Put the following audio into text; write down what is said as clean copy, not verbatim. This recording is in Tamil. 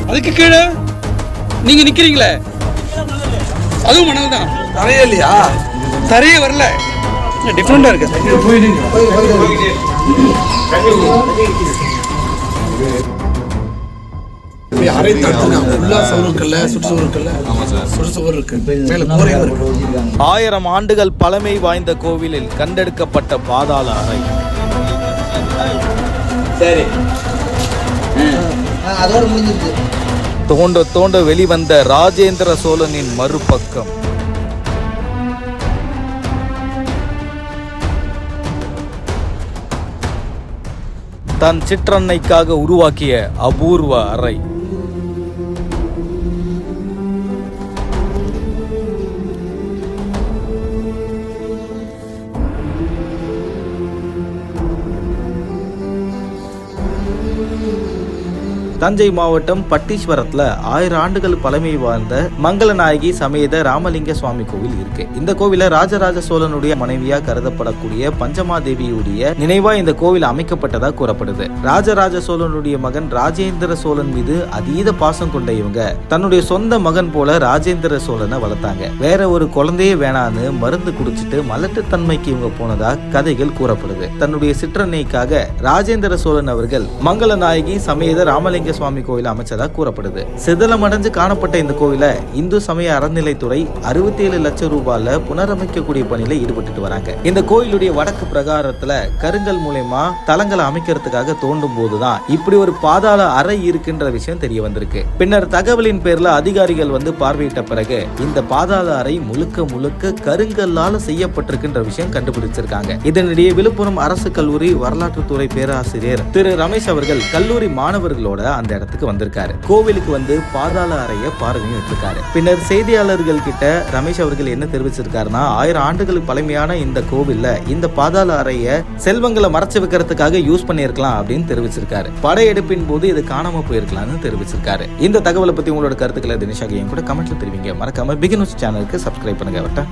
அதுக்கு கீழே நீங்க நிக்கிறீங்களே, அதுவும் மணல் தான். தரையே இல்லையா? தரையே வரல, டிஃப்ரெண்டா இருக்கு. அரை தட்டுனா உள்ள சவுறு இருக்குல்ல, சுற்றுச்சுவர் இருக்குல்ல. ஆமா சார், சுற்றுச்சுவர் இருக்கு, மேல கோரையும் இருக்கு. 1000 ஆண்டுகள் பழமை வாய்ந்த கோவிலில் கண்டெடுக்கப்பட்ட பாதாள அறை. சரி, அதோட முடிஞ்சிருக்கு. தோண்ட தோண்ட வெளிவந்த ராஜேந்திர சோழனின் மறுபக்கம். தன் சிற்றன்னைக்காக உருவாக்கிய அபூர்வ அறை. தஞ்சை மாவட்டம் பட்டீஸ்வரத்துல 1000 ஆண்டுகள் பழமை வாழ்ந்த மங்களநாயகி சமேத ராமலிங்க சுவாமி கோவில் இருக்கு. இந்த கோவில ராஜராஜ சோழனுடைய மனைவியா கருதப்படக்கூடிய பஞ்சமாதேவியுடைய நினைவா இந்த கோவில் அமைக்கப்பட்டதா கூறப்படுது. ராஜராஜ சோழனுடைய மகன் ராஜேந்திர சோழன் மீது அதீத பாசம் கொண்ட இவங்க தன்னுடைய சொந்த மகன் போல ராஜேந்திர சோழனை வளர்த்தாங்க. வேற ஒரு குழந்தையே வேணான்னு மருந்து குடிச்சிட்டு மலட்டுத்தன்மைக்கு இவங்க போனதா கதைகள் கூறப்படுது. தன்னுடைய சிற்றன்னைக்காக ராஜேந்திர சோழன் அவர்கள் மங்களநாயகி சமேத ராமலிங்க சுவாமி கோயில் அமைச்சதா கூறப்படுது. சிதலமடைஞ்சு காணப்பட்ட இந்த கோயில இந்து சமய அறநிலைத்துறை 67 லட்சம் ரூபாயில புனரமைக்கக்கூடிய பணியில ஈடுபட்டு வராங்க. இந்த கோயிலுடைய வடக்கு பிரகாரத்துல கருங்கல் மூலமா தலங்களை அமைக்கிறதுக்காக தோண்டும் போதுதான் இப்படி ஒரு பாதாள அறை இருக்குன்ற விஷயம் தெரிய வந்திருக்கு. பின்னர் தகவலின் பேர்ல அதிகாரிகள் வந்து பார்வையிட்ட பிறகு இந்த பாதாள அறை முழுக்க முழுக்க கருங்கல்லால செய்யப்பட்டிருக்கின்ற விஷயம் கண்டுபிடிச்சிருக்காங்க. இதனிடையே விழுப்புரம் அரசு கல்லூரி வரலாற்றுத்துறை பேராசிரியர் திரு ரமேஷ் அவர்கள் கல்லூரி மாணவர்களோட அந்த இடத்துக்கு வந்திருக்காரு. கோவிலுக்கு வந்து பாதாள அறைய பார்வையும் விட்டுருக்காரு. பின்னர் செய்தியாளர்கள் கிட்ட ரமேஷ் அவர்கள் என்ன தெரிவிச்சிருக்காருன்னா, 1000 ஆண்டுகளுக்கு பழமையான இந்த கோவில்ல இந்த பாதாள அறைய செல்வங்களை மறைச்சு வைக்கிறதுக்காக யூஸ் பண்ணிருக்கலாம் அப்படின்னு தெரிவிச்சிருக்காரு. படையெடுப்பின் போது இது காணாம போயிருக்கலாம்னு தெரிவிச்சிருக்காரு. இந்த தகவலை பத்தி உங்களோட கருத்துக்களை தினேஷாக கூட கமெண்ட்ல தெரிவிங்க. மறக்காம பிக் நியூஸ் சேனலுக்கு சப்ஸ்கிரைப் பண்ணுங்க.